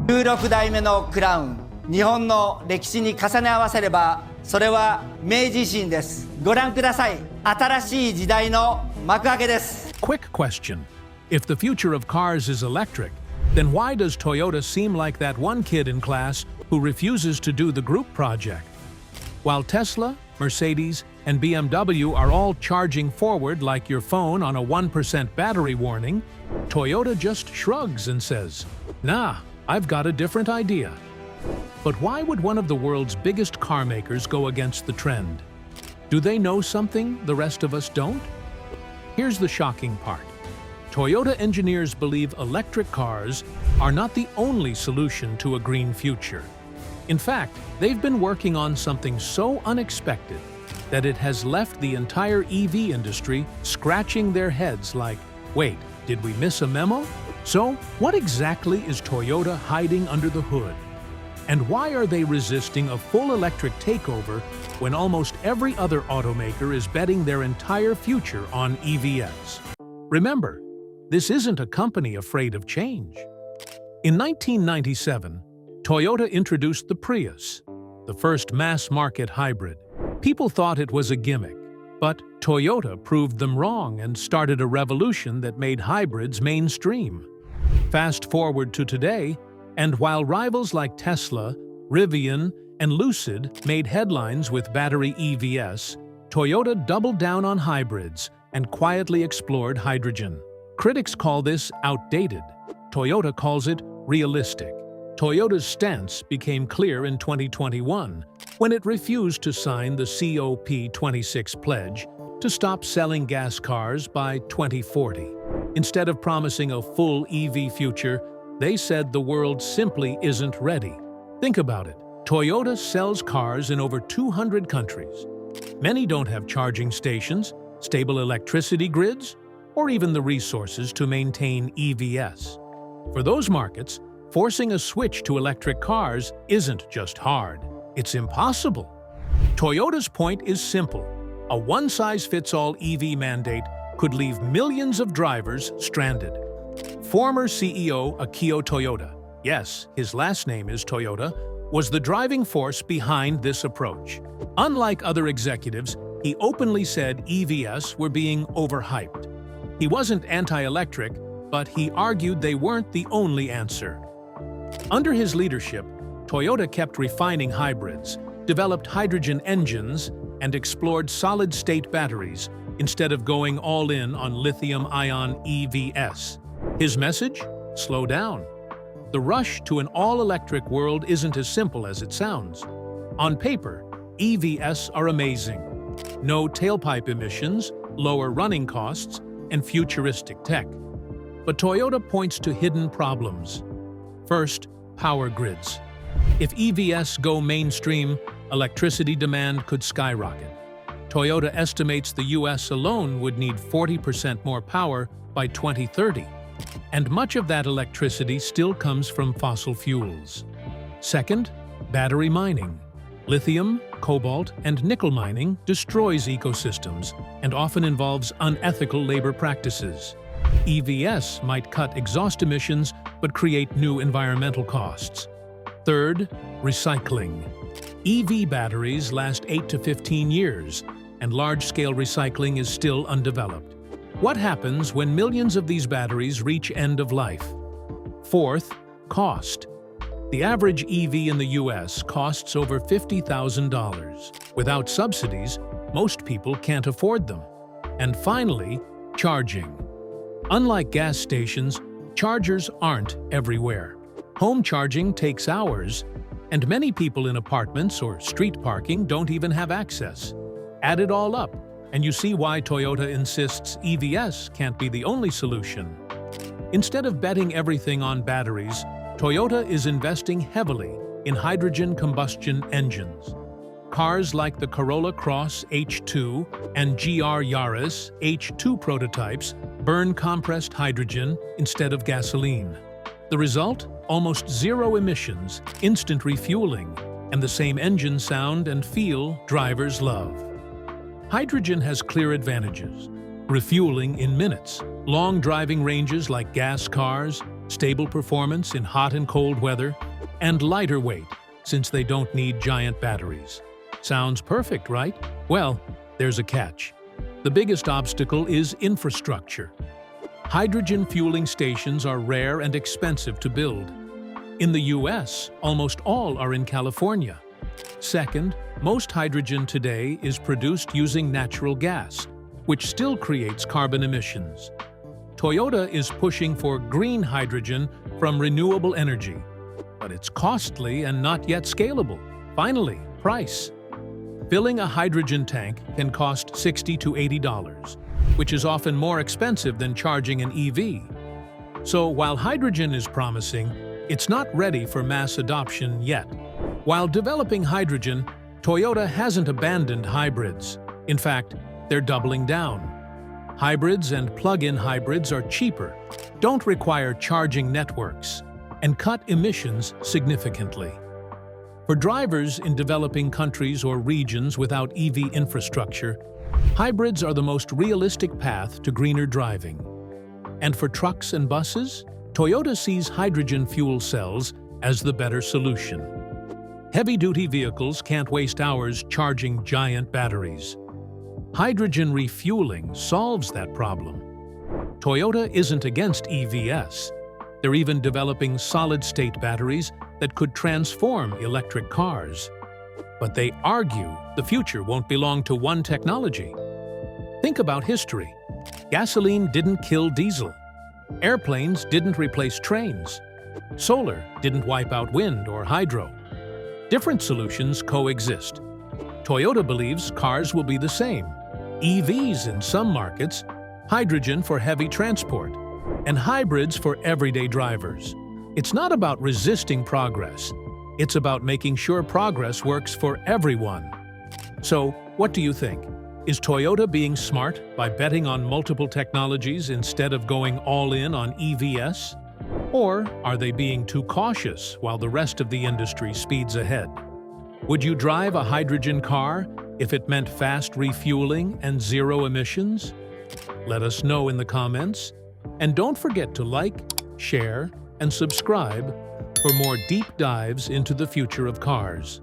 16代目のクラウン、日本の歴史に重ね合わせれば、それは明治維新です。ご覧ください。新しい時代の幕開けです。Quick question. If the future of cars is electric, then why does Toyota seem like that one kid in class who refuses to do the group project? While Tesla, Mercedes, and BMW are all charging forward like your phone on a 1% battery warning, Toyota just shrugs and says, "Nah, I've got a different idea." But why would one of the world's biggest car makers go against the trend? Do they know something the rest of us don't? Here's the shocking part. Toyota engineers believe electric cars are not the only solution to a green future. In fact, they've been working on something so unexpected that it has left the entire EV industry scratching their heads like, wait, did we miss a memo? So, what exactly is Toyota hiding under the hood? And why are they resisting a full electric takeover when almost every other automaker is betting their entire future on EVs? Remember, this isn't a company afraid of change. In 1997, Toyota introduced the Prius, the first mass-market hybrid. People thought it was a gimmick, but Toyota proved them wrong and started a revolution that made hybrids mainstream. Fast forward to today, and while rivals like Tesla, Rivian, and Lucid made headlines with battery EVs, Toyota doubled down on hybrids and quietly explored hydrogen. Critics call this outdated. Toyota calls it realistic. Toyota's stance became clear in 2021 when it refused to sign the COP26 pledge to stop selling gas cars by 2040. Instead of promising a full EV future, they said the world simply isn't ready. Think about it. Toyota sells cars in over 200 countries. Many don't have charging stations, stable electricity grids, or even the resources to maintain EVs. For those markets, forcing a switch to electric cars isn't just hard, it's impossible. Toyota's point is simple. A one-size-fits-all EV mandate could leave millions of drivers stranded. Former CEO Akio Toyoda, yes, his last name is Toyota, was the driving force behind this approach. Unlike other executives, he openly said EVs were being overhyped. He wasn't anti-electric, but he argued they weren't the only answer. Under his leadership, Toyota kept refining hybrids, developed hydrogen engines, and explored solid-state batteries instead of going all in on lithium-ion EVs. His message? Slow down. The rush to an all-electric world isn't as simple as it sounds. On paper, EVs are amazing. No tailpipe emissions, lower running costs, and futuristic tech. But Toyota points to hidden problems. First, power grids. If EVs go mainstream, electricity demand could skyrocket. Toyota estimates the US alone would need 40% more power by 2030. And much of that electricity still comes from fossil fuels. Second, battery mining. Lithium, cobalt, and nickel mining destroys ecosystems and often involves unethical labor practices. EVs might cut exhaust emissions but create new environmental costs. Third, recycling. EV batteries last 8 to 15 years, and large-scale recycling is still undeveloped. What happens when millions of these batteries reach end of life? Fourth, cost. The average EV in the US costs over $50,000. Without subsidies, most people can't afford them. And finally, charging. Unlike gas stations, chargers aren't everywhere. Home charging takes hours, and many people in apartments or street parking don't even have access. Add it all up, and you see why Toyota insists EVs can't be the only solution. Instead of betting everything on batteries, Toyota is investing heavily in hydrogen combustion engines. Cars like the Corolla Cross H2 and GR Yaris H2 prototypes burn compressed hydrogen instead of gasoline. The result? Almost zero emissions, instant refueling, and the same engine sound and feel drivers love. Hydrogen has clear advantages. Refueling in minutes, long driving ranges like gas cars, stable performance in hot and cold weather, and lighter weight, since they don't need giant batteries. Sounds perfect, right? Well, there's a catch. The biggest obstacle is infrastructure. Hydrogen fueling stations are rare and expensive to build. In the US, almost all are in California. Second, most hydrogen today is produced using natural gas, which still creates carbon emissions. Toyota is pushing for green hydrogen from renewable energy, but it's costly and not yet scalable. Finally, price. Filling a hydrogen tank can cost $60 to $80, which is often more expensive than charging an EV. So while hydrogen is promising, it's not ready for mass adoption yet. While developing hydrogen, Toyota hasn't abandoned hybrids. In fact, they're doubling down. Hybrids and plug-in hybrids are cheaper, don't require charging networks, and cut emissions significantly. For drivers in developing countries or regions without EV infrastructure, hybrids are the most realistic path to greener driving. And for trucks and buses, Toyota sees hydrogen fuel cells as the better solution. Heavy-duty vehicles can't waste hours charging giant batteries. Hydrogen refueling solves that problem. Toyota isn't against EVs. They're even developing solid-state batteries that could transform electric cars. But they argue the future won't belong to one technology. Think about history. Gasoline didn't kill diesel. Airplanes didn't replace trains. Solar didn't wipe out wind or hydro. Different solutions coexist. Toyota believes cars will be the same. EVs in some markets, hydrogen for heavy transport, and hybrids for everyday drivers. It's not about resisting progress. It's about making sure progress works for everyone. So, what do you think? Is Toyota being smart by betting on multiple technologies instead of going all in on EVs? Or are they being too cautious while the rest of the industry speeds ahead? Would you drive a hydrogen car if it meant fast refueling and zero emissions? Let us know in the comments. And don't forget to like, share, and subscribe for more deep dives into the future of cars.